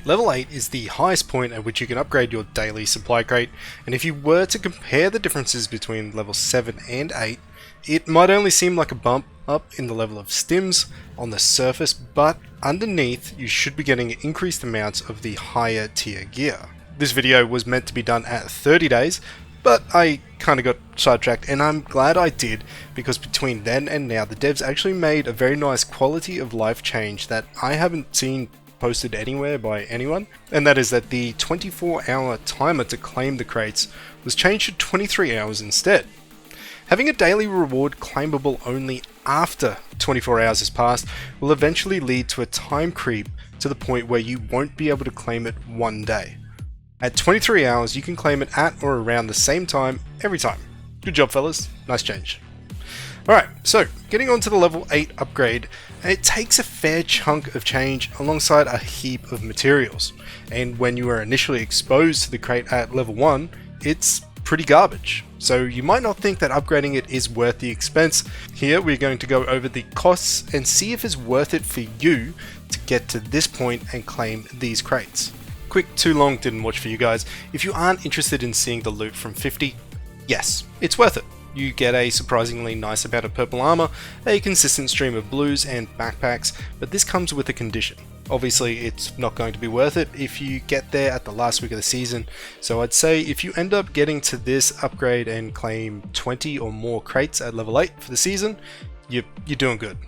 Level 8 is the highest point at which you can upgrade your daily supply crate, and if you were to compare the differences between level 7 and 8, it might only seem like a bump up in the level of stims on the surface, but underneath you should be getting increased amounts of the higher tier gear. This video was meant to be done at 30 days, but I kind of got sidetracked, and I'm glad I did, because between then and now the devs actually made a very nice quality of life change that I haven't seen posted anywhere by anyone, and that is that the 24-hour timer to claim the crates was changed to 23 hours instead. Having a daily reward claimable only after 24 hours has passed will eventually lead to a time creep to the point where you won't be able to claim it one day. At 23 hours you can claim it at or around the same time every time. Good job fellas, nice change. Alright, so getting on to the level 8 upgrade, it takes a fair chunk of change alongside a heap of materials, and when you are initially exposed to the crate at level 1, it's pretty garbage. So you might not think that upgrading it is worth the expense. Here we're going to go over the costs and see if it's worth it for you to get to this point and claim these crates. Quick too long didn't watch for you guys. If you aren't interested in seeing the loot from 50, yes, it's worth it. You get a surprisingly nice amount of purple armor, a consistent stream of blues and backpacks, but this comes with a condition. Obviously it's not going to be worth it if you get there at the last week of the season, so I'd say if you end up getting to this upgrade and claim 20 or more crates at level 8 for the season, you're doing good.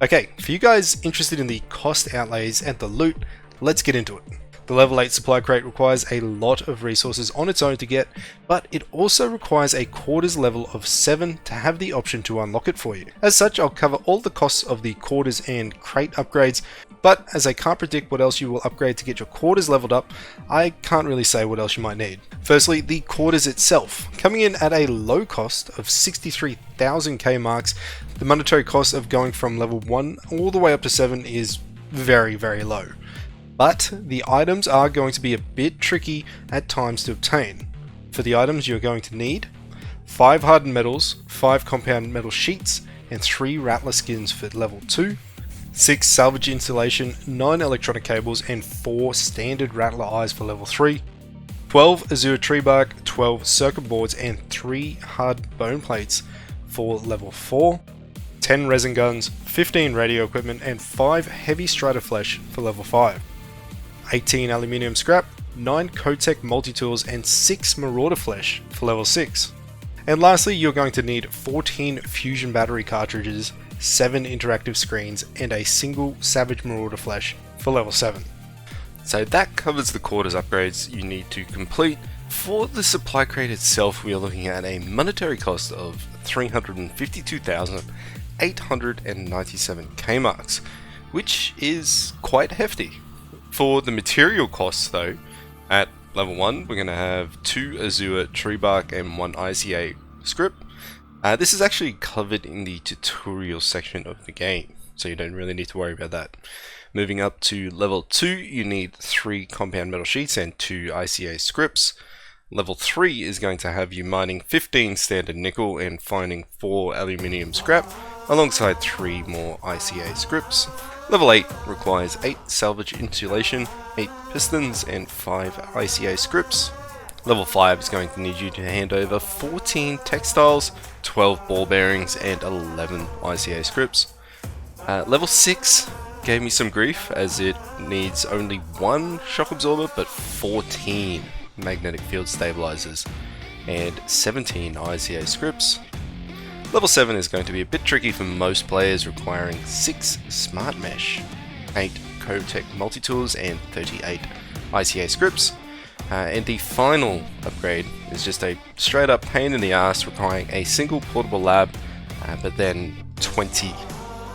Okay, for you guys interested in the cost outlays and the loot, let's get into it. The level 8 supply crate requires a lot of resources on its own to get, but it also requires a quarters level of 7 to have the option to unlock it for you. As such, I'll cover all the costs of the quarters and crate upgrades, but as I can't predict what else you will upgrade to get your quarters leveled up, I can't really say what else you might need. Firstly, the quarters itself. Coming in at a low cost of 63,000 K marks, the monetary cost of going from level 1 all the way up to 7 is very, very low. But the items are going to be a bit tricky at times to obtain. For the items you're going to need 5 hardened metals, 5 compound metal sheets, and 3 rattler skins for level 2, 6 salvage insulation, 9 electronic cables, and 4 standard rattler eyes for level 3, 12 azure tree bark, 12 circuit boards, and 3 hard bone plates for level 4, 10 resin guns, 15 radio equipment, and 5 heavy strider flesh for level 5. 18 aluminium scrap, 9 Kotech multi-tools, and 6 marauder flesh for level 6. And lastly, you're going to need 14 fusion battery cartridges, 7 interactive screens, and a single savage marauder flesh for level 7. So that covers the quarters upgrades you need to complete. For the supply crate itself, we are looking at a monetary cost of 352,897 K marks, which is quite hefty. For the material costs though, at level 1 we're going to have 2 azure tree bark and 1 ICA script. This is actually covered in the tutorial section of the game, so you don't really need to worry about that. Moving up to level 2, you need 3 compound metal sheets and 2 ICA scripts. Level 3 is going to have you mining 15 standard nickel and finding 4 aluminium scrap, alongside 3 more ICA scripts. Level 8 requires 8 salvage insulation, 8 pistons, and 5 ICA scripts. Level 5 is going to need you to hand over 14 textiles, 12 ball bearings, and 11 ICA scripts. Level 6 gave me some grief as it needs only 1 shock absorber but 14 magnetic field stabilizers and 17 ICA scripts. Level 7 is going to be a bit tricky for most players, requiring 6 smart mesh, 8 Kotech multi-tools, and 38 ICA scripts. And the final upgrade is just a straight up pain in the ass, requiring a single portable lab, but then 20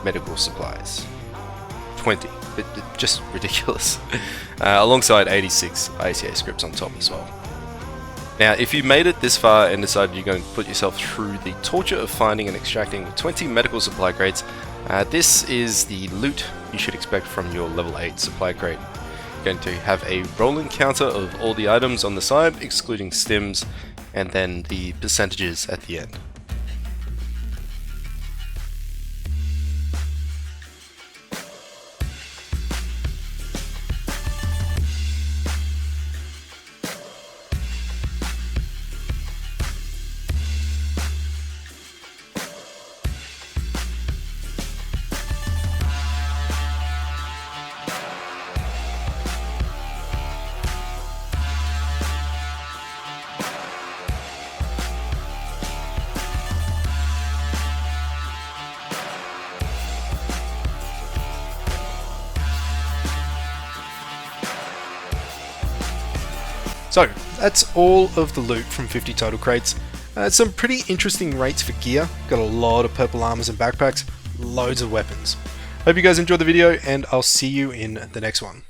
medical supplies. 20, just ridiculous. Alongside 86 ICA scripts on top as well. Now, if you made it this far and decided you're going to put yourself through the torture of finding and extracting 20 medical supply crates, this is the loot you should expect from your level 8 supply crate. You're going to have a rolling counter of all the items on the side, excluding stims, and then the percentages at the end. So that's all of the loot from 50 total crates. Some pretty interesting rates for gear. Got a lot of purple armors and backpacks, loads of weapons. Hope you guys enjoyed the video, and I'll see you in the next one.